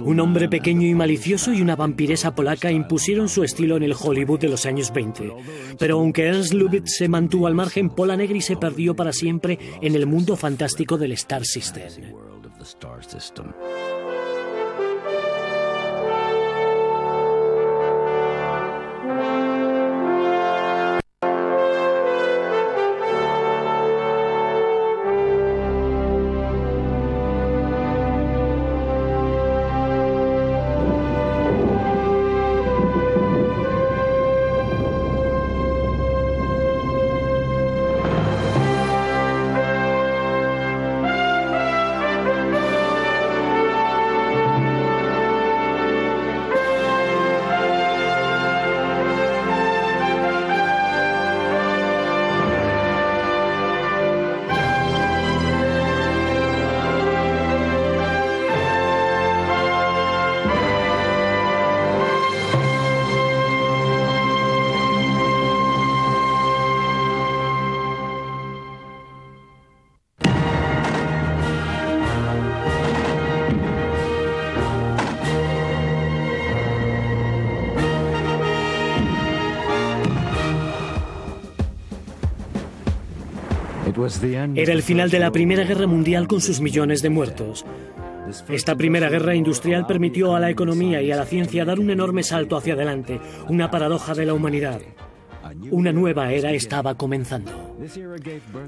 Un hombre pequeño y malicioso y una vampiresa polaca impusieron su estilo en el Hollywood de los años 20. Pero aunque Ernst Lubitsch se mantuvo al margen, Pola Negri se perdió para siempre en el mundo fantástico del Star System. Era el final de la Primera Guerra Mundial con sus millones de muertos. Esta primera guerra industrial permitió a la economía y a la ciencia dar un enorme salto hacia adelante, una paradoja de la humanidad. Una nueva era estaba comenzando.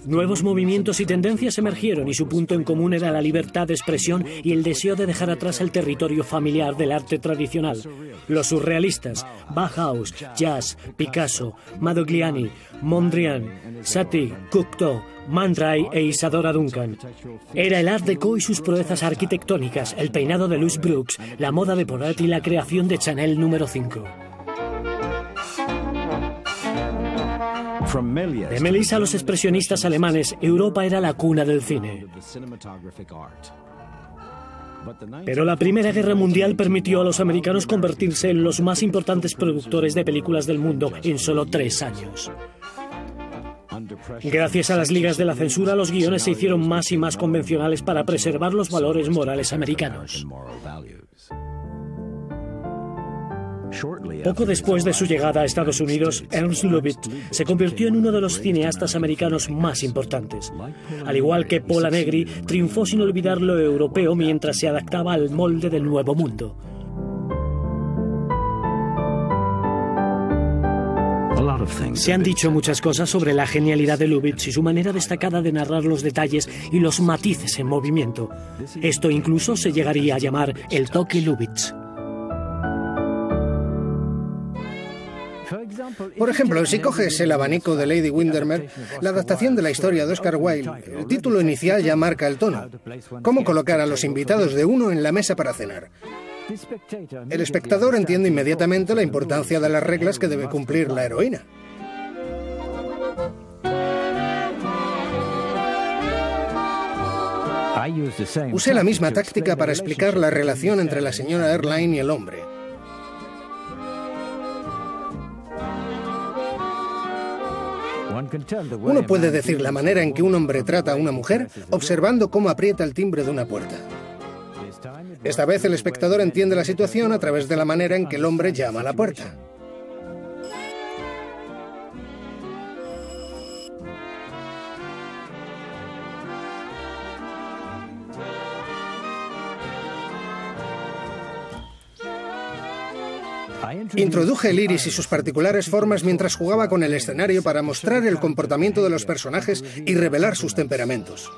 Nuevos movimientos y tendencias emergieron y su punto en común era la libertad de expresión y el deseo de dejar atrás el territorio familiar del arte tradicional. Los surrealistas, Bauhaus, Jazz, Picasso, Modigliani, Mondrian, Satie, Cocteau, Man Ray e Isadora Duncan. Era el Art Deco y sus proezas arquitectónicas, el peinado de Louis Brooks, la moda de Porat y la creación de Chanel número 5. De Méliès a los expresionistas alemanes, Europa era la cuna del cine. Pero la Primera Guerra Mundial permitió a los americanos convertirse en los más importantes productores de películas del mundo en solo 3 años. Gracias a las ligas de la censura, los guiones se hicieron más y más convencionales para preservar los valores morales americanos. Poco después de su llegada a Estados Unidos, Ernst Lubitsch se convirtió en uno de los cineastas americanos más importantes. Al igual que Pola Negri, triunfó sin olvidar lo europeo mientras se adaptaba al molde del Nuevo Mundo. Se han dicho muchas cosas sobre la genialidad de Lubitsch y su manera destacada de narrar los detalles y los matices en movimiento. Esto incluso se llegaría a llamar el toque Lubitsch. Por ejemplo, si coges El abanico de Lady Windermere, la adaptación de la historia de Oscar Wilde, el título inicial ya marca el tono. ¿Cómo colocar a los invitados de uno en la mesa para cenar? El espectador entiende inmediatamente la importancia de las reglas que debe cumplir la heroína. Usé la misma táctica para explicar la relación entre la señora Erlynne y el hombre. Uno puede decir la manera en que un hombre trata a una mujer observando cómo aprieta el timbre de una puerta. Esta vez el espectador entiende la situación a través de la manera en que el hombre llama a la puerta. Introduje el iris y sus particulares formas mientras jugaba con el escenario para mostrar el comportamiento de los personajes y revelar sus temperamentos.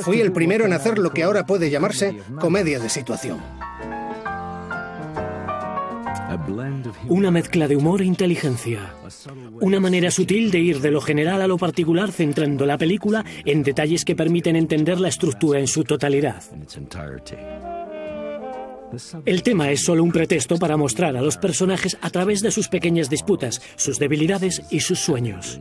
Fui el primero en hacer lo que ahora puede llamarse comedia de situación. Una mezcla de humor e inteligencia. Una manera sutil de ir de lo general a lo particular, centrando la película en detalles que permiten entender la estructura en su totalidad. El tema es solo un pretexto para mostrar a los personajes a través de sus pequeñas disputas, sus debilidades y sus sueños.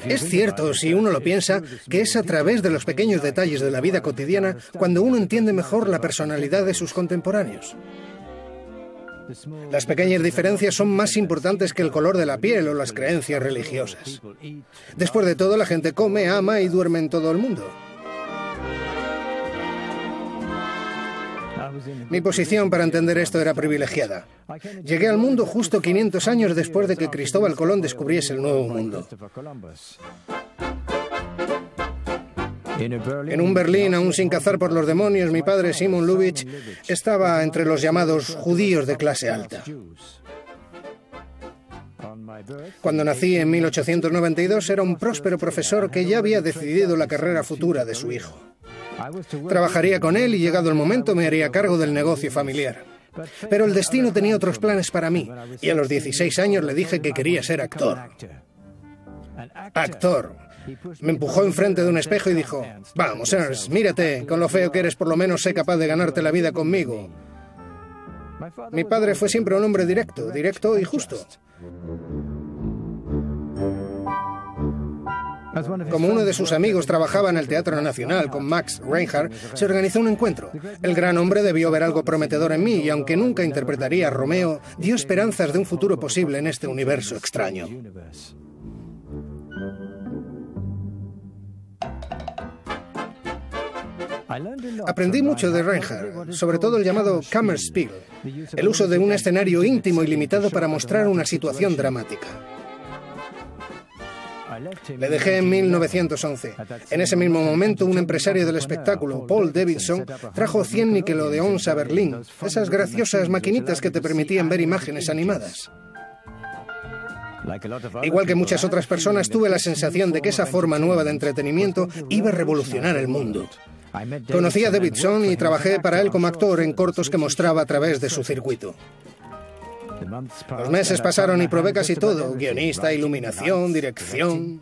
Es cierto, si uno lo piensa, que es a través de los pequeños detalles de la vida cotidiana cuando uno entiende mejor la personalidad de sus contemporáneos. Las pequeñas diferencias son más importantes que el color de la piel o las creencias religiosas. Después de todo, la gente come, ama y duerme en todo el mundo. Mi posición para entender esto era privilegiada. Llegué al mundo justo 500 años después de que Cristóbal Colón descubriese el Nuevo Mundo. En un Berlín aún sin cazar por los demonios, mi padre, Simon Lubitsch, estaba entre los llamados judíos de clase alta. Cuando nací en 1892 era un próspero profesor que ya había decidido la carrera futura de su hijo. Trabajaría con él y llegado el momento me haría cargo del negocio familiar. Pero el destino tenía otros planes para mí y a los 16 años le dije que quería ser actor. ¡Actor! Me empujó enfrente de un espejo y dijo: «Vamos, Ernst, mírate, con lo feo que eres por lo menos sé capaz de ganarte la vida conmigo». Mi padre fue siempre un hombre directo y justo. Como uno de sus amigos trabajaba en el Teatro Nacional con Max Reinhardt, se organizó un encuentro. El gran hombre debió ver algo prometedor en mí y aunque nunca interpretaría a Romeo, dio esperanzas de un futuro posible en este universo extraño. Aprendí mucho de Reinhardt, sobre todo el llamado Kammerspiel, el uso de un escenario íntimo y limitado para mostrar una situación dramática. Le dejé en 1911. En ese mismo momento, un empresario del espectáculo, Paul Davidson, trajo 100 Nickelodeons a Berlín, esas graciosas maquinitas que te permitían ver imágenes animadas. Igual que muchas otras personas, tuve la sensación de que esa forma nueva de entretenimiento iba a revolucionar el mundo. Conocí a Davidson y trabajé para él como actor en cortos que mostraba a través de su circuito. Los meses pasaron y probé casi todo: guionista, iluminación, dirección.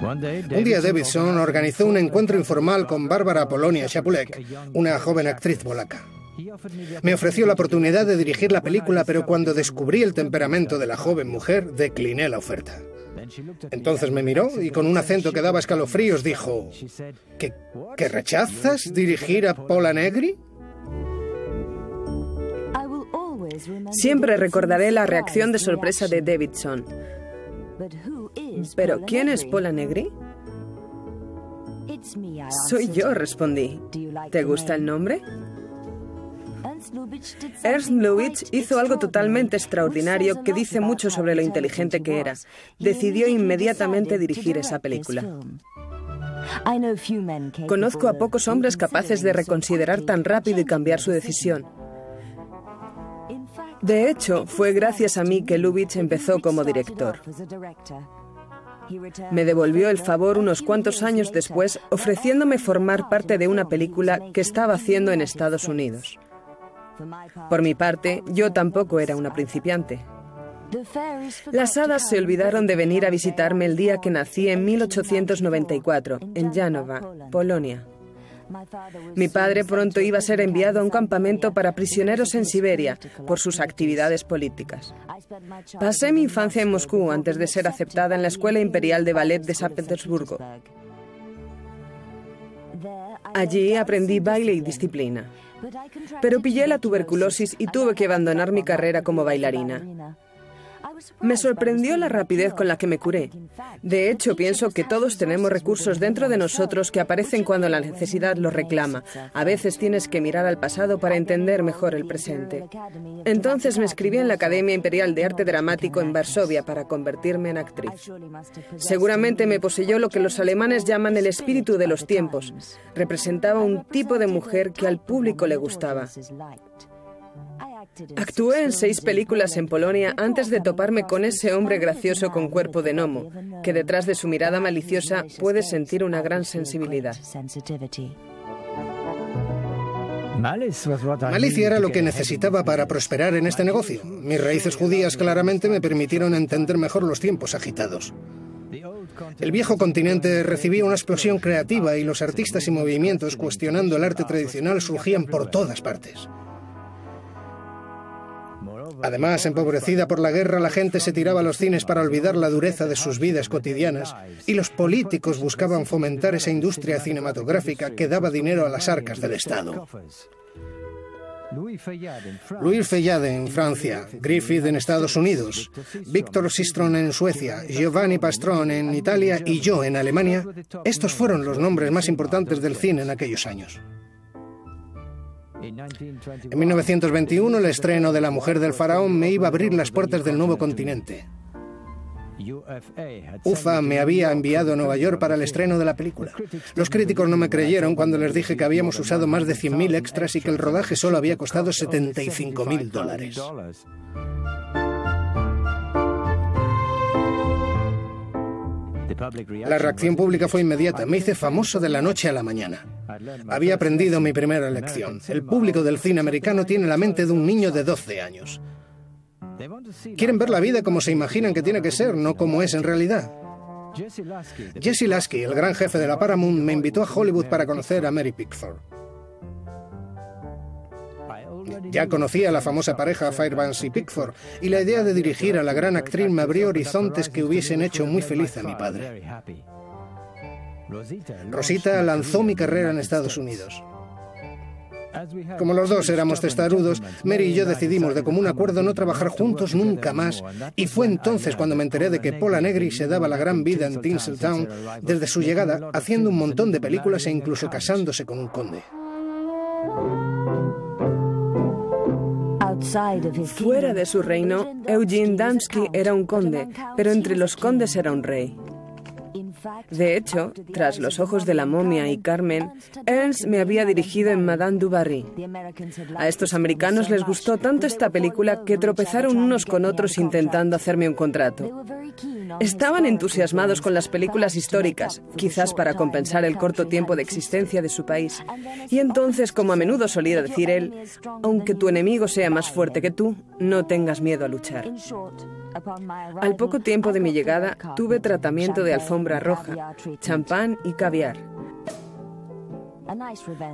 Un día Davidson organizó un encuentro informal con Bárbara Polonia Chapulek, una joven actriz polaca. Me ofreció la oportunidad de dirigir la película, pero cuando descubrí el temperamento de la joven mujer, decliné la oferta. Entonces me miró y con un acento que daba escalofríos dijo: ¿Que rechazas dirigir a Pola Negri? Siempre recordaré la reacción de sorpresa de Davidson. ¿Pero quién es Pola Negri? Soy yo, respondí. ¿Te gusta el nombre? Ernst Lubitsch hizo algo totalmente extraordinario que dice mucho sobre lo inteligente que era. Decidió inmediatamente dirigir esa película. Conozco a pocos hombres capaces de reconsiderar tan rápido y cambiar su decisión. De hecho, fue gracias a mí que Lubitsch empezó como director. Me devolvió el favor unos cuantos años después, ofreciéndome formar parte de una película que estaba haciendo en Estados Unidos. Por mi parte, yo tampoco era una principiante. Las hadas se olvidaron de venir a visitarme el día que nací en 1894, en Janova, Polonia. Mi padre pronto iba a ser enviado a un campamento para prisioneros en Siberia por sus actividades políticas. Pasé mi infancia en Moscú antes de ser aceptada en la Escuela Imperial de Ballet de San Petersburgo. Allí aprendí baile y disciplina. Pero pillé la tuberculosis y tuve que abandonar mi carrera como bailarina. Me sorprendió la rapidez con la que me curé. De hecho, pienso que todos tenemos recursos dentro de nosotros que aparecen cuando la necesidad los reclama. A veces tienes que mirar al pasado para entender mejor el presente. Entonces me inscribí en la Academia Imperial de Arte Dramático en Varsovia para convertirme en actriz. Seguramente me poseyó lo que los alemanes llaman el espíritu de los tiempos. Representaba un tipo de mujer que al público le gustaba. Actué en 6 películas en Polonia antes de toparme con ese hombre gracioso con cuerpo de gnomo, que detrás de su mirada maliciosa puede sentir una gran sensibilidad. Malicia era lo que necesitaba para prosperar en este negocio. Mis raíces judías claramente me permitieron entender mejor los tiempos agitados. El viejo continente recibía una explosión creativa y los artistas y movimientos cuestionando el arte tradicional surgían por todas partes. Además, empobrecida por la guerra, la gente se tiraba a los cines para olvidar la dureza de sus vidas cotidianas y los políticos buscaban fomentar esa industria cinematográfica que daba dinero a las arcas del Estado. Louis Feuillade en Francia, Griffith en Estados Unidos, Victor Sistrom en Suecia, Giovanni Pastrone en Italia y yo en Alemania, estos fueron los nombres más importantes del cine en aquellos años. En 1921, el estreno de La mujer del faraón me iba a abrir las puertas del nuevo continente. UFA me había enviado a Nueva York para el estreno de la película. Los críticos no me creyeron cuando les dije que habíamos usado más de 100.000 extras y que el rodaje solo había costado $75.000. La reacción pública fue inmediata. Me hice famoso de la noche a la mañana. Había aprendido mi primera lección. El público del cine americano tiene la mente de un niño de 12 años. Quieren ver la vida como se imaginan que tiene que ser, no como es en realidad. Jesse Lasky, el gran jefe de la Paramount, me invitó a Hollywood para conocer a Mary Pickford. Ya conocía a la famosa pareja Fairbanks y Pickford, y la idea de dirigir a la gran actriz me abrió horizontes que hubiesen hecho muy feliz a mi padre. Rosita lanzó mi carrera en Estados Unidos. Como los dos éramos testarudos, Mary y yo decidimos de común acuerdo no trabajar juntos nunca más, y fue entonces cuando me enteré de que Pola Negri se daba la gran vida en Tinseltown desde su llegada, haciendo un montón de películas e incluso casándose con un conde. Fuera de su reino, Eugene Damsky era un conde, pero entre los condes era un rey. De hecho, tras Los ojos de la momia y Carmen, Ernst me había dirigido en Madame du Barry. A estos americanos les gustó tanto esta película que tropezaron unos con otros intentando hacerme un contrato. Estaban entusiasmados con las películas históricas, quizás para compensar el corto tiempo de existencia de su país. Y entonces, como a menudo solía decir él, aunque tu enemigo sea más fuerte que tú, no tengas miedo a luchar. Al poco tiempo de mi llegada, tuve tratamiento de alfombra roja, champán y caviar.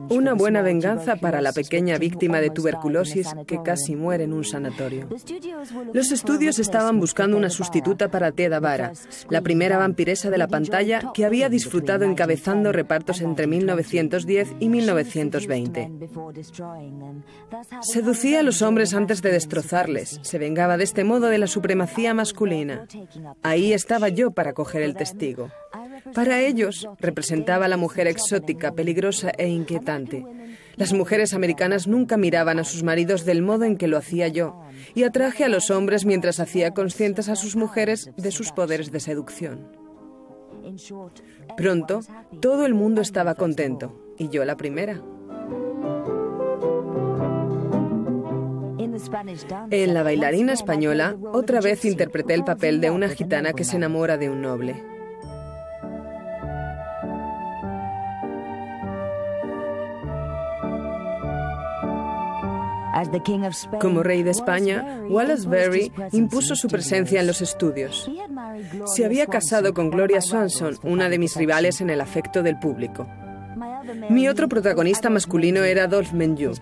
Una buena venganza para la pequeña víctima de tuberculosis que casi muere en un sanatorio. Los estudios estaban buscando una sustituta para Theda Bara, la primera vampiresa de la pantalla que había disfrutado encabezando repartos entre 1910 y 1920. Seducía a los hombres antes de destrozarles. Se vengaba de este modo de la supremacía masculina. Ahí estaba yo para coger el testigo. Para ellos, representaba a la mujer exótica, peligrosa e inquietante. Las mujeres americanas nunca miraban a sus maridos del modo en que lo hacía yo, y atraje a los hombres mientras hacía conscientes a sus mujeres de sus poderes de seducción. Pronto, todo el mundo estaba contento, y yo la primera. En La bailarina española, otra vez interpreté el papel de una gitana que se enamora de un noble. Como rey de España, Wallace Berry impuso su presencia en los estudios. Se había casado con Gloria Swanson, una de mis rivales en el afecto del público. Mi otro protagonista masculino era Dolph Menjou.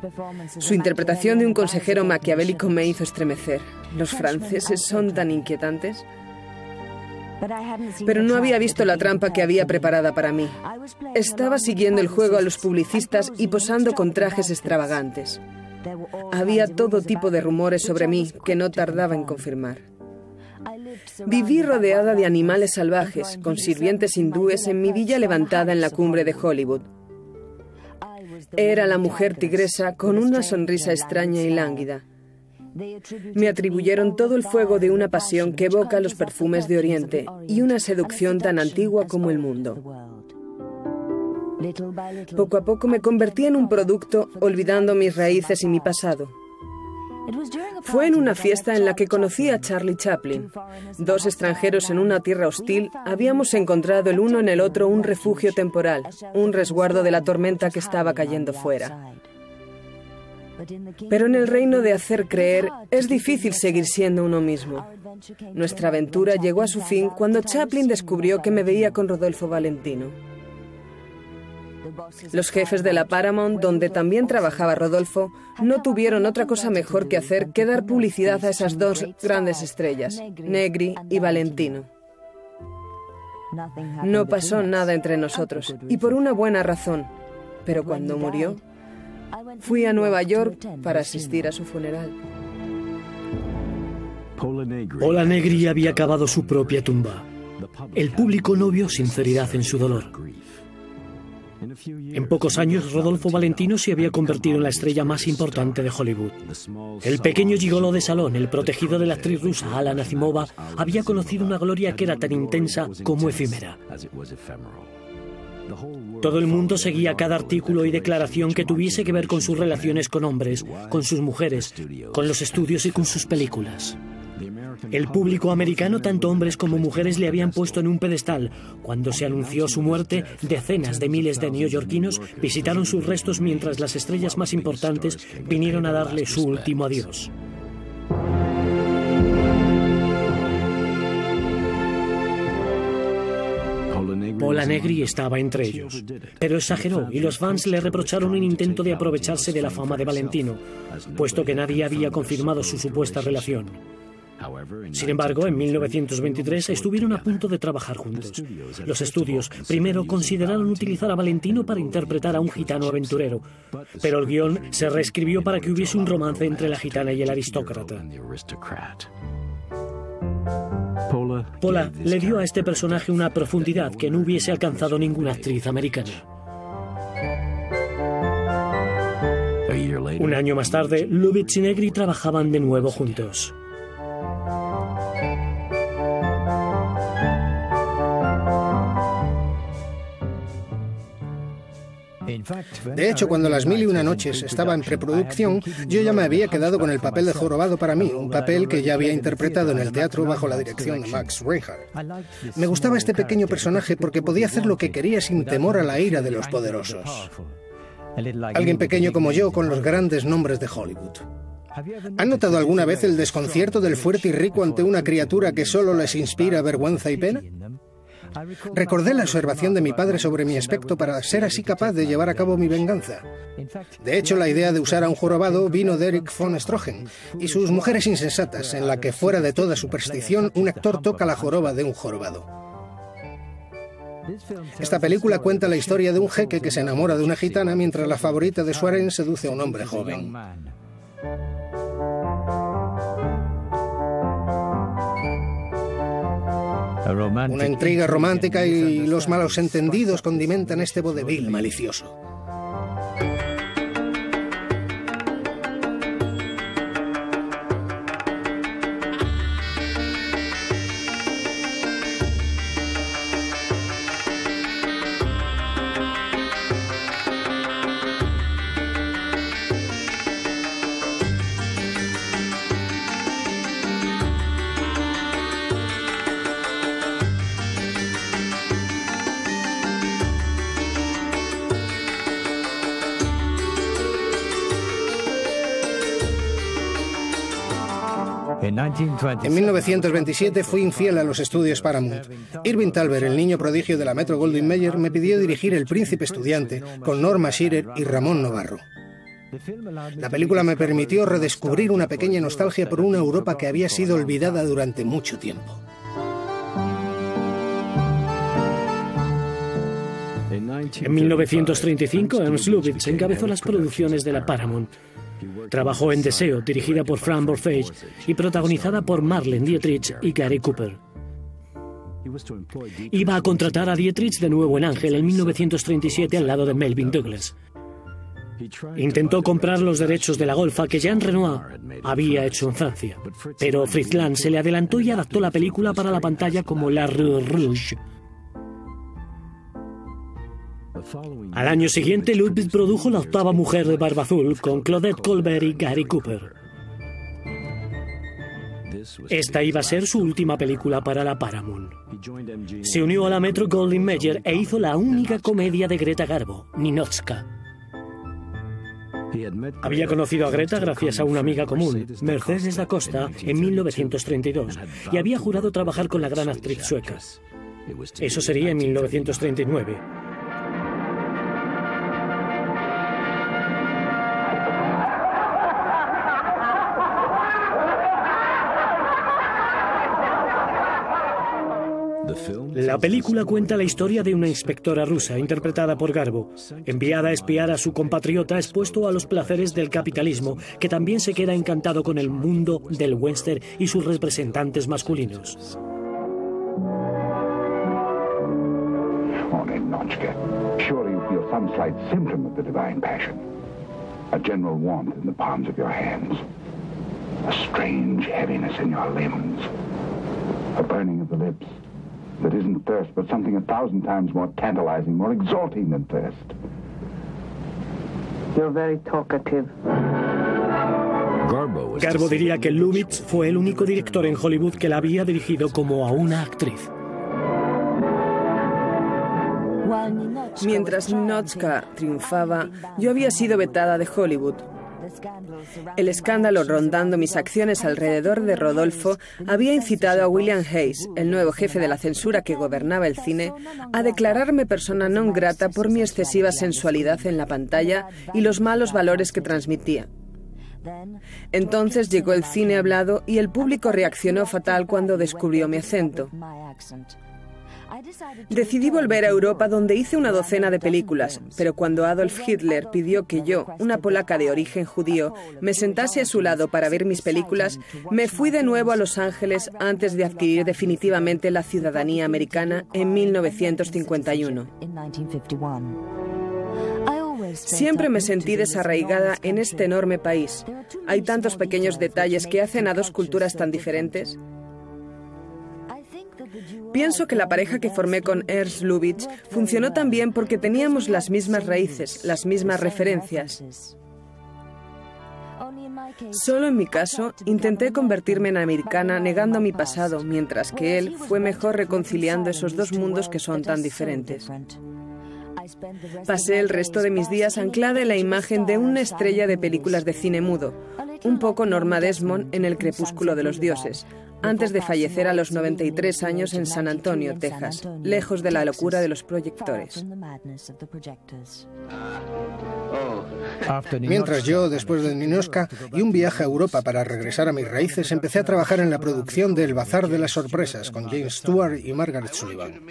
Su interpretación de un consejero maquiavélico me hizo estremecer. ¿Los franceses son tan inquietantes? Pero no había visto la trampa que había preparada para mí. Estaba siguiendo el juego a los publicistas y posando con trajes extravagantes. Había todo tipo de rumores sobre mí que no tardaba en confirmar. Viví rodeada de animales salvajes, con sirvientes hindúes en mi villa levantada en la cumbre de Hollywood. Era la mujer tigresa con una sonrisa extraña y lánguida. Me atribuyeron todo el fuego de una pasión que evoca los perfumes de Oriente y una seducción tan antigua como el mundo. Poco a poco me convertí en un producto, olvidando mis raíces y mi pasado. Fue en una fiesta en la que conocí a Charlie Chaplin. Dos extranjeros en una tierra hostil, habíamos encontrado el uno en el otro un refugio temporal, un resguardo de la tormenta que estaba cayendo fuera. Pero en el reino de hacer creer, es difícil seguir siendo uno mismo. Nuestra aventura llegó a su fin cuando Chaplin descubrió que me veía con Rodolfo Valentino. Los jefes de la Paramount, donde también trabajaba Rodolfo, no tuvieron otra cosa mejor que hacer que dar publicidad a esas dos grandes estrellas, Negri y Valentino. No pasó nada entre nosotros, y por una buena razón. Pero cuando murió, fui a Nueva York para asistir a su funeral. Pola Negri había cavado su propia tumba. El público no vio sinceridad en su dolor. En pocos años, Rodolfo Valentino se había convertido en la estrella más importante de Hollywood. El pequeño gigoló de salón, el protegido de la actriz rusa Alla Nazimova, había conocido una gloria que era tan intensa como efímera. Todo el mundo seguía cada artículo y declaración que tuviese que ver con sus relaciones con hombres, con sus mujeres, con los estudios y con sus películas. El público americano, tanto hombres como mujeres, le habían puesto en un pedestal. Cuando se anunció su muerte, decenas de miles de neoyorquinos visitaron sus restos mientras las estrellas más importantes vinieron a darle su último adiós. Pola Negri estaba entre ellos, pero exageró y los fans le reprocharon un intento de aprovecharse de la fama de Valentino, puesto que nadie había confirmado su supuesta relación. Sin embargo, en 1923 estuvieron a punto de trabajar juntos. Los estudios primero consideraron utilizar a Valentino para interpretar a un gitano aventurero, pero el guión se reescribió para que hubiese un romance entre la gitana y el aristócrata. Pola le dio a este personaje una profundidad que no hubiese alcanzado ninguna actriz americana. Un año más tarde, Lubitsch y Negri trabajaban de nuevo juntos. De hecho, cuando Las Mil y una noches estaba en preproducción, yo ya me había quedado con el papel de jorobado para mí, un papel que ya había interpretado en el teatro bajo la dirección de Max Reinhardt. Me gustaba este pequeño personaje porque podía hacer lo que quería sin temor a la ira de los poderosos. Alguien pequeño como yo con los grandes nombres de Hollywood. ¿Han notado alguna vez el desconcierto del fuerte y rico ante una criatura que solo les inspira vergüenza y pena? Recordé la observación de mi padre sobre mi aspecto para ser así capaz de llevar a cabo mi venganza. De hecho, la idea de usar a un jorobado vino de Erich von Stroheim y sus Mujeres insensatas, en la que, fuera de toda superstición, un actor toca la joroba de un jorobado. Esta película cuenta la historia de un jeque que se enamora de una gitana mientras la favorita de su harén seduce a un hombre joven. Una intriga romántica y los malos entendidos condimentan este vodevil malicioso. En 1927 fui infiel a los estudios Paramount. Irving Thalberg, el niño prodigio de la Metro-Goldwyn-Mayer, me pidió dirigir El príncipe estudiante con Norma Shearer y Ramón Novarro. La película me permitió redescubrir una pequeña nostalgia por una Europa que había sido olvidada durante mucho tiempo. En 1935, Ernst Lubitsch encabezó las producciones de la Paramount. Trabajó en Deseo, dirigida por Frank Borfage y protagonizada por Marlene Dietrich y Gary Cooper. Iba a contratar a Dietrich de nuevo en Ángel en 1937 al lado de Melvyn Douglas. Intentó comprar los derechos de la golfa que Jean Renoir había hecho en Francia, pero Fritz Lang se le adelantó y adaptó la película para la pantalla como La Rue Rouge. Al año siguiente, Lubitsch produjo La octava mujer de barba azul con Claudette Colbert y Gary Cooper. Esta iba a ser su última película para la Paramount. Se unió a la Metro-Goldwyn-Mayer e hizo la única comedia de Greta Garbo, Ninotchka. Había conocido a Greta gracias a una amiga común, Mercedes da Costa, en 1932, y había jurado trabajar con la gran actriz sueca. Eso sería en 1939. La película cuenta la historia de una inspectora rusa, interpretada por Garbo, enviada a espiar a su compatriota expuesto a los placeres del capitalismo, que también se queda encantado con el mundo del western y sus representantes masculinos. Surely you feel some slight symptom of the divine passion. A general warmth in the palms of your hands. A strange heaviness in your limbs. A burning of the lips that isn't thirst, but something 1,000 times more tantalizing, more exalting than thirst. You're very talkative. Garbo diría que Lubitsch fue el único director en Hollywood que la había dirigido como a una actriz. Mientras Ninotchka triunfaba, yo había sido vetada de Hollywood. El escándalo rondando mis acciones alrededor de Rodolfo había incitado a William Hayes, el nuevo jefe de la censura que gobernaba el cine, a declararme persona non grata por mi excesiva sensualidad en la pantalla y los malos valores que transmitía. Entonces llegó el cine hablado y el público reaccionó fatal cuando descubrió mi acento. Decidí volver a Europa, donde hice una docena de películas, pero cuando Adolf Hitler pidió que yo, una polaca de origen judío, me sentase a su lado para ver mis películas, me fui de nuevo a Los Ángeles antes de adquirir definitivamente la ciudadanía americana en 1951. Siempre me sentí desarraigada en este enorme país. Hay tantos pequeños detalles que hacen a dos culturas tan diferentes. Pienso que la pareja que formé con Ernst Lubitsch funcionó tan bien porque teníamos las mismas raíces, las mismas referencias. Solo en mi caso, intenté convertirme en americana negando mi pasado, mientras que él fue mejor reconciliando esos dos mundos que son tan diferentes. Pasé el resto de mis días anclada en la imagen de una estrella de películas de cine mudo, un poco Norma Desmond en El crepúsculo de los dioses, antes de fallecer a los 93 años en San Antonio, Texas, lejos de la locura de los proyectores. Mientras yo, después de Ninotchka y un viaje a Europa para regresar a mis raíces, empecé a trabajar en la producción de El Bazar de las Sorpresas con James Stewart y Margaret Sullivan.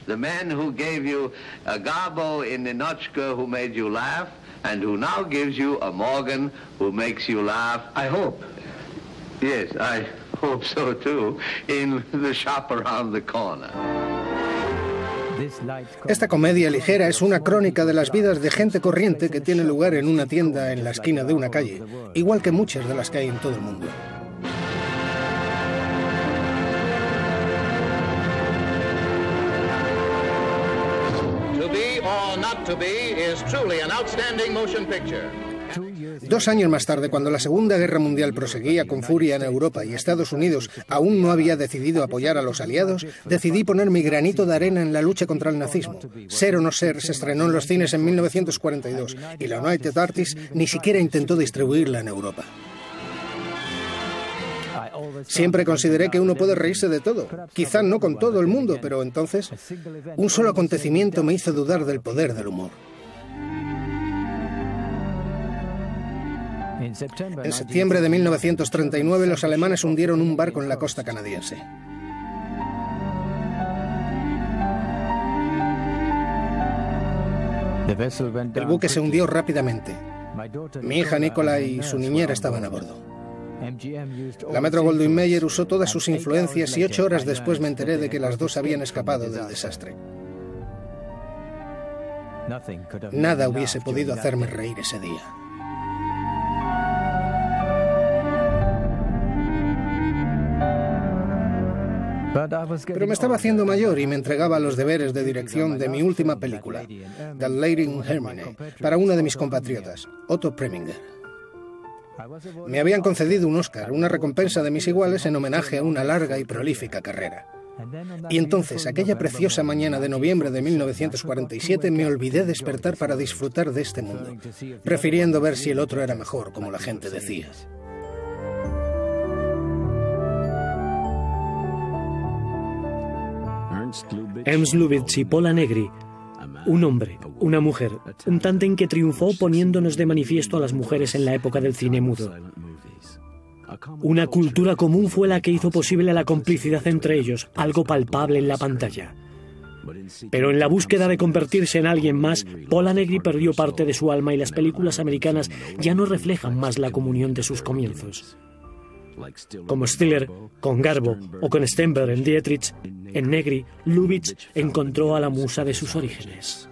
The man who gave you a Garbo in Ninotchka who made you laugh, and who now gives you a Morgan who makes you laugh, I hope. Yes, I hope so too, in The Shop Around the Corner. Esta comedia ligera es una crónica de las vidas de gente corriente que tiene lugar en una tienda en la esquina de una calle, igual que muchas de las que hay en todo el mundo. To be is truly an outstanding motion picture. 2 años más tarde, cuando la Segunda Guerra Mundial proseguía con furia en Europa y Estados Unidos aún no había decidido apoyar a los aliados, decidí poner mi granito de arena en la lucha contra el nazismo. Ser o no ser se estrenó en los cines en 1942 y la United Artists ni siquiera intentó distribuirla en Europa. Siempre consideré que uno puede reírse de todo, quizá no con todo el mundo, pero entonces un solo acontecimiento me hizo dudar del poder del humor. En septiembre de 1939 los alemanes hundieron un barco en la costa canadiense. El buque se hundió rápidamente. Mi hija Nicola y su niñera estaban a bordo. La Metro-Goldwyn-Mayer usó todas sus influencias y 8 horas después me enteré de que las dos habían escapado del desastre. Nada hubiese podido hacerme reír ese día. Pero me estaba haciendo mayor y me entregaba a los deberes de dirección de mi última película, The Lady in Hermione, para uno de mis compatriotas, Otto Preminger. Me habían concedido un Oscar, una recompensa de mis iguales en homenaje a una larga y prolífica carrera. Y entonces, aquella preciosa mañana de noviembre de 1947, me olvidé despertar para disfrutar de este mundo, prefiriendo ver si el otro era mejor, como la gente decía. Ernst Lubitsch y Pola Negri, un hombre, una mujer, un tándem que triunfó poniéndonos de manifiesto a las mujeres en la época del cine mudo. Una cultura común fue la que hizo posible la complicidad entre ellos, algo palpable en la pantalla. Pero en la búsqueda de convertirse en alguien más, Pola Negri perdió parte de su alma y las películas americanas ya no reflejan más la comunión de sus comienzos. Como Stiller con Garbo o con Stenberg en Dietrich, en Negri, Lubitsch encontró a la musa de sus orígenes.